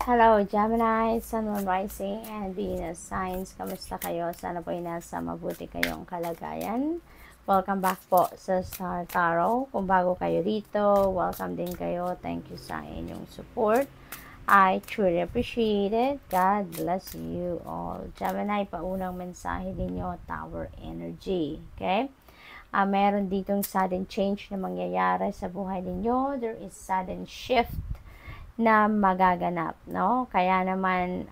Hello, Gemini, Sun, Moon, Rising, and Venus signs. Kamusta kayo? Sana po ay nasa mabuti kayong kalagayan. Welcome back po sa Star Tarot. Kung bago kayo rito, welcome din kayo. Thank you sa inyong support. I truly appreciate it. God bless you all. Gemini, paunang mensahe ninyo, Tower Energy. Okay? Meron ditong sudden change na mangyayari sa buhay ninyo. There is sudden shift na magaganap, no? Kaya naman,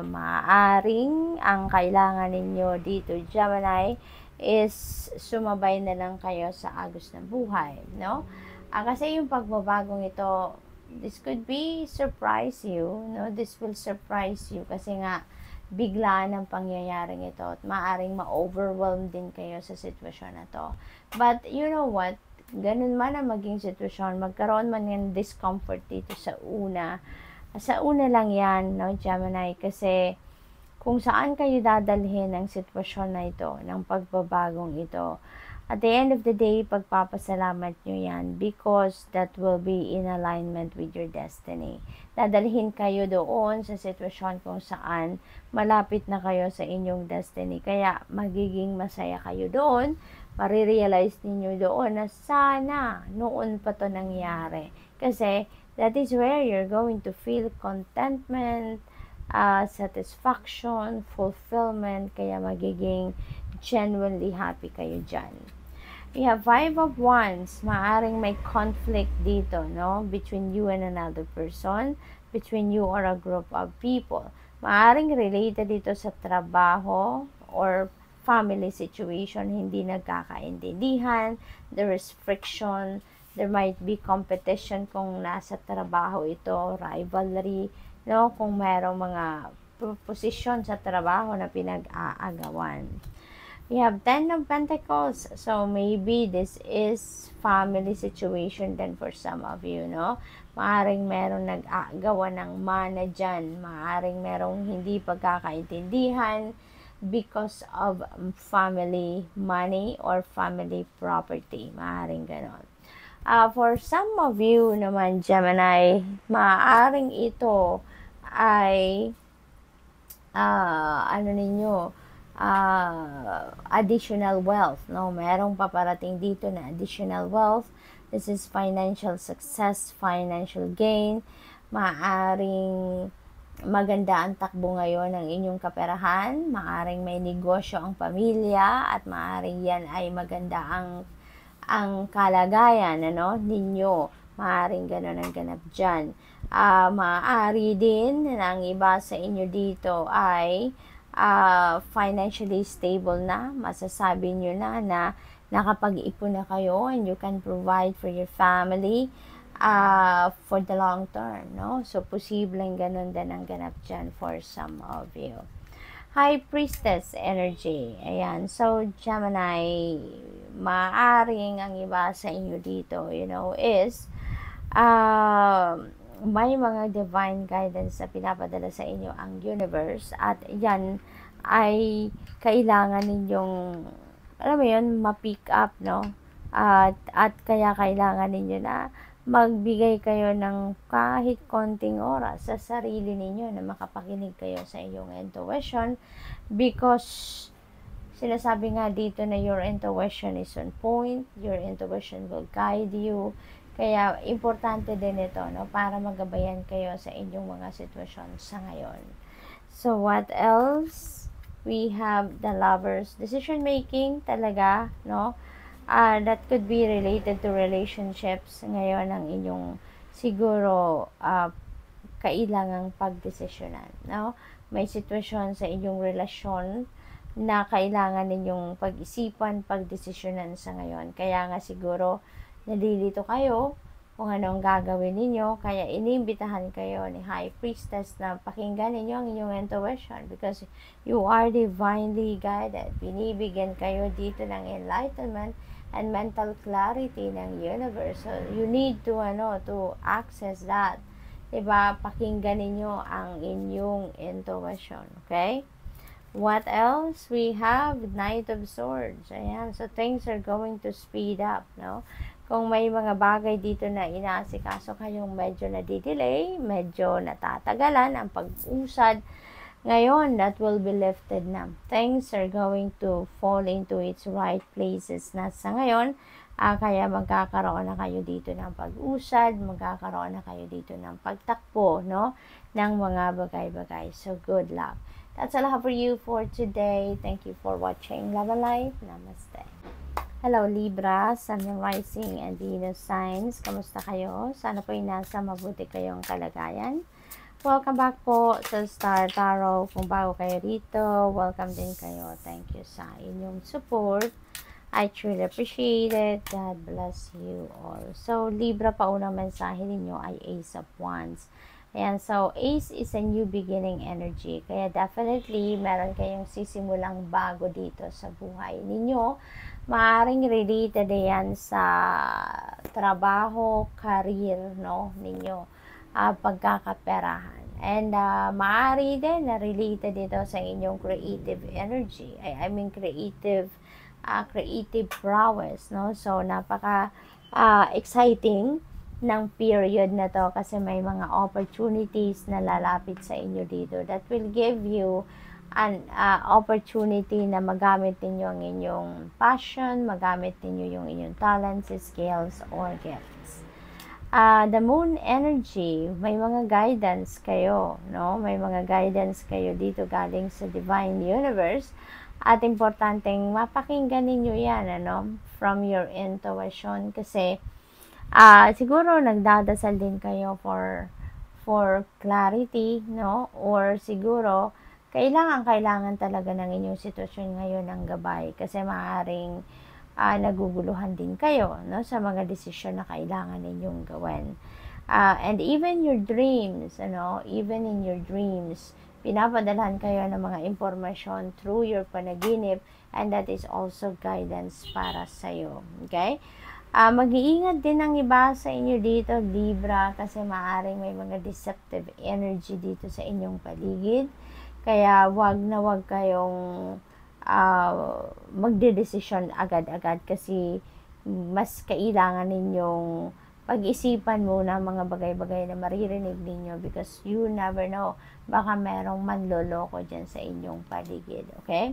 maaaring ang kailangan ninyo dito, Gemini, is sumabay na lang kayo sa agos ng buhay, no? Kasi yung pagbabagong ito, this could be surprise you, no? This will surprise you kasi nga, biglaan ang pangyayaring ito at maaaring ma-overwhelm din kayo sa sitwasyon na to. But you know what? Ganun man ang maging sitwasyon, magkaroon man ng discomfort dito sa una lang yan, no, Gemini, kasi kung saan kayo dadalhin ng sitwasyon na ito, ng pagbabagong ito, at the end of the day, pagpapasalamat nyo yan because that will be in alignment with your destiny. Dadalhin kayo doon sa sitwasyon kung saan malapit na kayo sa inyong destiny. Kaya magiging masaya kayo doon. Marirealize ninyo doon na sana noon pa to nangyari. Kasi that is where you're going to feel contentment, satisfaction, fulfillment. Kaya magiging genuinely happy kayo dyan. We have 5 of Wands. Maaring may conflict dito, no? Between you and another person, between you or a group of people. Maaring related dito sa trabaho or family situation, hindi nagkakaintindihan, there is friction, there might be competition kung nasa trabaho ito, rivalry, no? Kung mayroong mga posisyon sa trabaho na pinag-aagawan. We have 10 of Pentacles. So, maybe this is family situation then for some of you, no? Maaring merong nag-aagawan ng mana dyan. Maaring merong hindi pagkakaintindihan because of family money or family property. Maaring ganon. For some of you naman, Gemini, maaring ito ay additional wealth, no? Merong paparating dito na additional wealth. This is financial success, financial gain. Maaring maganda ang takbo ngayon ng inyong kaperahan. Maaring may negosyo ang pamilya at maaring yan ay maganda ang kalagayan, ano, ninyo. Maaring ganun ang ganap dyan. Maaari din na ang iba sa inyo dito ay financially stable na. Masasabi nyo na nakapag-ipon na kayo and you can provide for your family for the long term, no? So, posibleng ganun din ang ganap dyan for some of you. High Priestess energy. Ayan. So, Gemini, maaring ang iba sa inyo dito, you know, is may mga divine guidance na pinapadala sa inyo ang universe at yan ay kailangan ninyong, alam mo yun, ma-pick up, no? At kaya kailangan ninyo na magbigay kayo ng kahit konting oras sa sarili ninyo na makapakinig kayo sa inyong intuition because sinasabi nga dito na your intuition is on point, your intuition will guide you. Kaya importante din ito, no, para magabayan kayo sa inyong mga sitwasyon sa ngayon. So what else? We have the Lovers, decision making talaga, no? That could be related to relationships ngayon ang inyong siguro kailangang pagdesisyonan, no? May sitwasyon sa inyong relasyon na kailangan ninyong pag-isipan, pagdesisyonan sa ngayon. Kaya nga siguro nalilito kayo kung anong gagawin ninyo, kaya inimbitahan kayo ni High Priestess na pakinggan ninyo ang inyong intuition because you are divinely guided. Binibigyan kayo dito ng enlightenment and mental clarity ng universe. So, you need to, to access that. Diba? Pakinggan ninyo ang inyong intuition. Okay? What else? We have Knight of Swords. Ayan. So, things are going to speed up, no? Kung may mga bagay dito na inaasikaso kayong medyo nadidelay, medyo natatagalan ang pag-usad, ngayon, that will be lifted na. Things are going to fall into its right places na sa ngayon. Kaya magkakaroon na kayo dito ng pag-usad, magkakaroon na kayo dito ng pagtakbo, no? Ng mga bagay-bagay. So, good luck. That's all I have for you for today. Thank you for watching Love and Life. Namaste. Hello Libra, Sun, Rising, and Venus signs. Kamusta kayo? Sana po nasa mabuti kayong kalagayan. Welcome back po sa Star Tarot. Kung bago kayo rito, welcome din kayo. Thank you sa inyong support. I truly appreciate it. God bless you all. So, Libra, paunang mensahe ninyo ay Ace of Wands. Ayan, so Ace is a new beginning energy. Kaya definitely, meron kayong sisimulang bago dito sa buhay ninyo. Maaring related yan sa trabaho, career, no, ninyo, pagkakaperahan. And maaari din na related dito sa inyong creative energy. I mean creative prowess, no? So napaka exciting ng period na to kasi may mga opportunities na lalapit sa inyo dito that will give you an opportunity na magamit ninyo ang inyong passion, magamit ninyo yung inyong talents, skills, or gifts. The moon energy, may mga guidance kayo, no? May mga guidance kayo dito galing sa divine universe at importanteng mapakinggan ninyo yan, ano? From your intuition kasi siguro nagdadasal din kayo for clarity, no? Or siguro kailangan talaga ng inyong sitwasyon ngayon ng gabay kasi maaaring naguguluhan din kayo, no, sa mga desisyon na kailangan ninyong gawin. And even your dreams, even in your dreams, pinapadalhan kayo ng mga impormasyon through your panaginip, and that is also guidance para sa'yo. Okay? Mag-iingat din ang iba sa inyo dito, Libra, kasi maaaring may mga deceptive energy dito sa inyong paligid. Kaya wag na wag kayong magdedesisyon agad-agad kasi mas kailangan ninyong pag-isipan muna mga bagay-bagay na maririnig ninyo because you never know, baka merong manloloko dyan sa inyong paligid. Okay?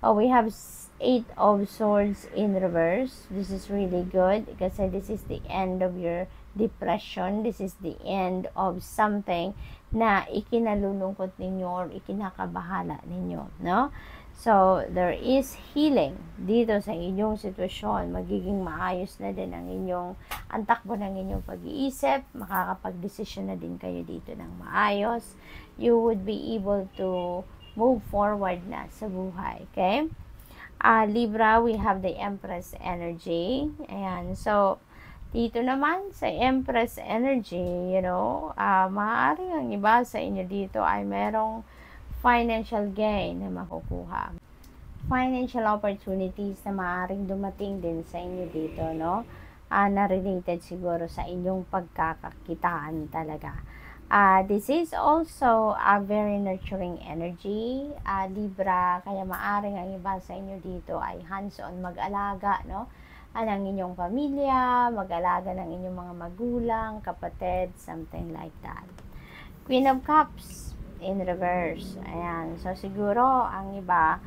We have 8 of Swords in reverse. This is really good kasi this is the end of your depression. This is the end of something na ikinalulungkot ninyo or ikinakabahala ninyo, no? So, there is healing dito sa inyong sitwasyon. Magiging maayos na din ang takbo ng inyong pag-iisip. Makakapag-desisyon na din kayo dito ng maayos. You would be able to move forward na sa buhay, okay? Libra, we have the Empress energy. Ayan, so, dito naman sa Empress energy, maaaring ang iba sa inyo dito ay merong financial gain na makukuha. Financial opportunities na maaaring dumating din sa inyo dito, no? Na related siguro sa inyong pagkakakitaan talaga. This is also a very nurturing energy, Libra, kaya maaaring ang iba sa inyo dito ay hands-on mag-alaga, no? Ng inyong pamilya, mag-alaga ng inyong mga magulang, kapatid, something like that. Queen of Cups in reverse. Ayan. So, siguro, ang iba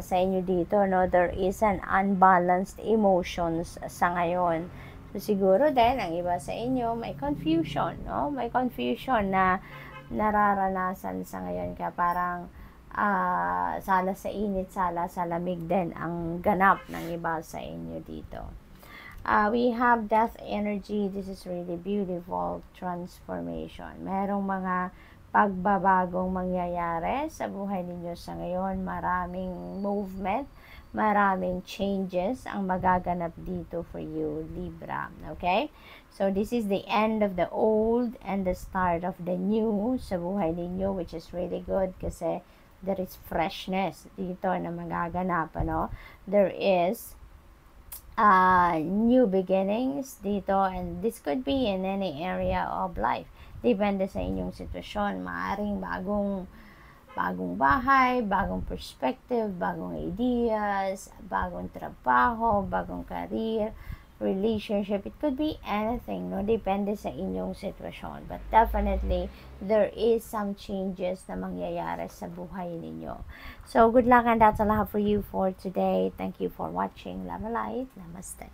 sa inyo dito, no, there is an unbalanced emotions sa ngayon. So, siguro din, ang iba sa inyo, may confusion, no? May confusion na nararanasan sa ngayon. Kaya parang, sala sa init, sala sa lamig din ang ganap ng iba sa inyo dito. We have Death energy. This is really beautiful transformation. Merong mga pagbabagong mangyayari sa buhay ninyo sa ngayon. Maraming movement, maraming changes ang magaganap dito for you, Libra. Okay? So, this is the end of the old and the start of the new sa buhay ninyo, which is really good kasi there is freshness dito na magaganap, There is new beginnings dito, and this could be in any area of life. Depende sa inyong sitwasyon. Maaring bagong bahay, bagong perspective, bagong ideas, bagong trabaho, bagong career, relationship. It could be anything, no? Depende sa inyong sitwasyon. But definitely, there is some changes na mangyayari sa buhay ninyo. So, good luck, and that's all I have for you for today. Thank you for watching. Love and light. Namaste.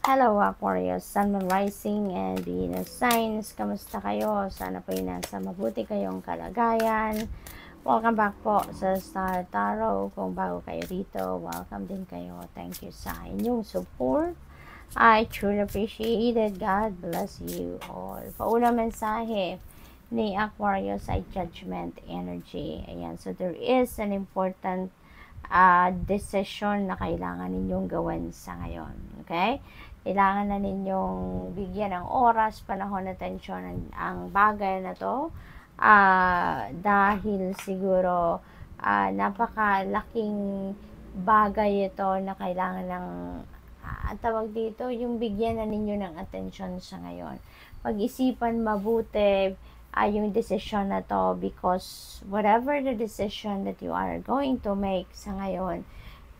Hello, Aquarius, Sun, Moon, Rising, and Venus signs. Kamusta kayo? Sana po nasa mabuti kayong kalagayan. Welcome back po sa Star Tarot. Kung bago kayo dito, welcome din kayo. Thank you sa inyong support. I truly appreciate it. God bless you all. Paunang mensahe ni Aquarius ay judgment energy. Ayan. So, there is an important decision na kailangan ninyong gawin sa ngayon. Okay? Kailangan na ninyong bigyan ng oras, panahon, atensyon ang bagay na to. Dahil siguro napakalaking bagay ito na kailangan ng tawag dito, yung bigyan na ninyo ng atensyon sa ngayon. Pag-isipan mabuti yung decision na to, because whatever the decision that you are going to make sa ngayon,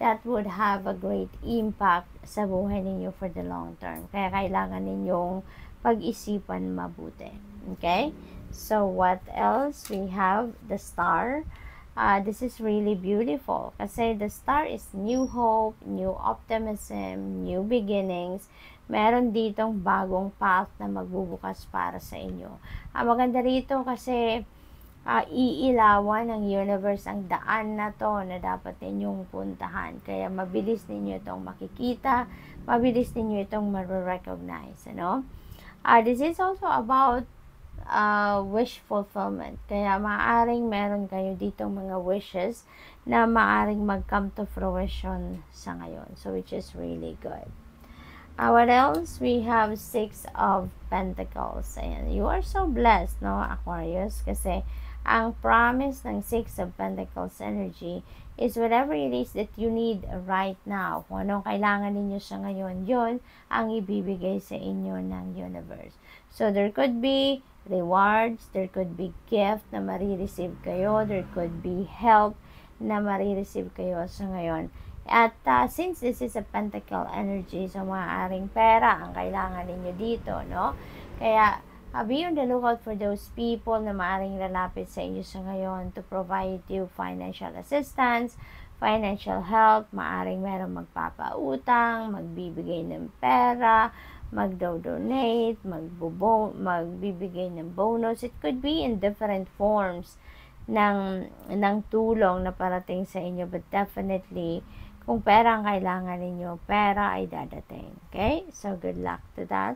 that would have a great impact sa buhay ninyo for the long term. Kaya kailangan ninyong pag-isipan mabuti. Okay? So, what else? We have the Star. This is really beautiful. Kasi the Star is new hope, new optimism, new beginnings. Meron ditong bagong path na magbubukas para sa inyo. Maganda rito kasi iilawan ng universe ang daan na to na dapat ninyong puntahan. Kaya mabilis ninyo itong makikita, mabilis ninyo itong ma-recognize. Ano? This is also about wish fulfillment. Kaya maaring meron kayo dito mga wishes na maaring mag-come to fruition sa ngayon. So, which is really good. What else? We have 6 of Pentacles. Ayan. You are so blessed, no, Aquarius? Kasi ang promise ng 6 of Pentacles energy is whatever it is that you need right now. Kung anong kailangan ninyo sa ngayon, yun ang ibibigay sa inyo ng universe. So, there could be rewards, there could be gift na marireceive kayo, there could be help na marireceive kayo sa ngayon. At since this is a pentacle energy, so maaaring pera ang kailangan ninyo dito, no? Kaya, be on the lookout for those people na maaaring lalapit sa inyo sa ngayon to provide you financial assistance, financial help. Maaaring meron magpapautang, magbibigay ng pera, magdo-donate, magbibigay ng bonus. It could be in different forms ng tulong na parating sa inyo, but definitely kung pera ang kailangan ninyo, pera ay dadating. Okay? So, good luck to that.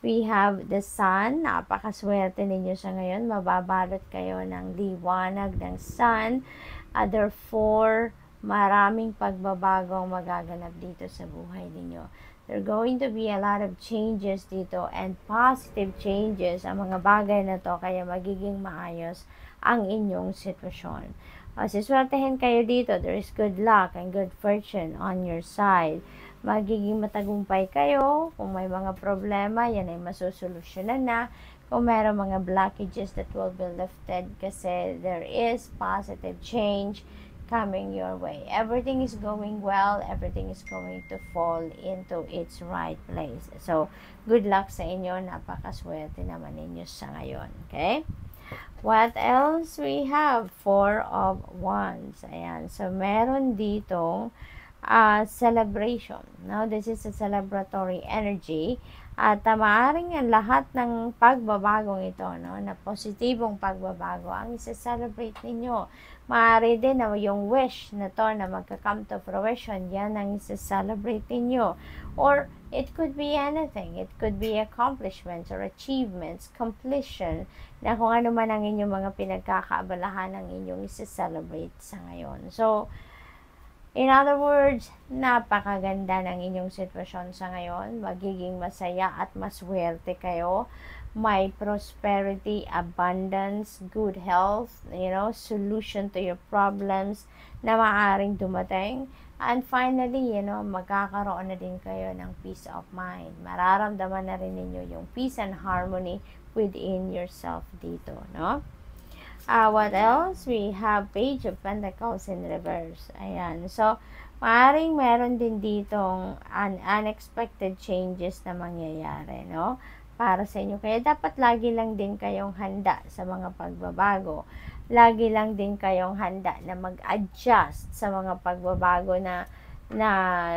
We have the Sun. Napakaswerte ninyo sa ngayon. Mababalot kayo ng liwanag ng Sun. Therefore, maraming pagbabago ang magaganap dito sa buhay ninyo. There are going to be a lot of changes dito and positive changes ang mga bagay na to, kaya magiging maayos ang inyong sitwasyon. Siswertehin kayo dito. There is good luck and good fortune on your side. Magiging matagumpay kayo. Kung may mga problema, yan ay masusolusyonan na. Kung mayroong mga blockages that will be lifted, kasi there is positive change coming your way. Everything is going well. Everything is going to fall into its right place. So, good luck sa inyo. Napakaswerte naman ninyo sa ngayon. Okay? What else? We have 4 of Wands. Ayan. So, meron ditong celebration. Now, this is a celebratory energy. At maaaring ang lahat ng pagbabagong ito, no, na positibong pagbabago, ang isa-celebrate ninyo. Maaari din na yung wish na to na magka-come to fruition, yan ang isa-celebrate ninyo. Or, it could be anything. It could be accomplishments or achievements, completion, na kung ano man ang inyong mga pinagkakaabalahan ng inyong isa-celebrate sa ngayon. So, in other words, napakaganda ng inyong sitwasyon sa ngayon. Magiging masaya at maswerte kayo. May prosperity, abundance, good health, solution to your problems na maaaring dumating. And finally, magkakaroon na din kayo ng peace of mind. Mararamdaman na rin ninyo yung peace and harmony within yourself dito, no? What else? We have Page of Pentacles in reverse. Ayan. So, maaaring meron din ditong unexpected changes na mangyayari, no? Para sa inyo. Kaya dapat lagi lang din kayong handa sa mga pagbabago. Lagi lang din kayong handa na mag-adjust sa mga pagbabago na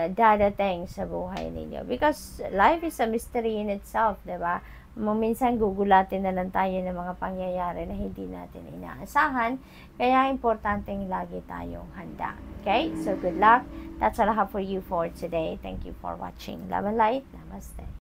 dadating sa buhay ninyo. Because life is a mystery in itself, diba? Minsan gugulatin na lang tayo ng mga pangyayari na hindi natin inaasahan. Kaya importanteng lagi tayong handa. Okay? So good luck. That's all I have for you for today. Thank you for watching. Love and light. Namaste.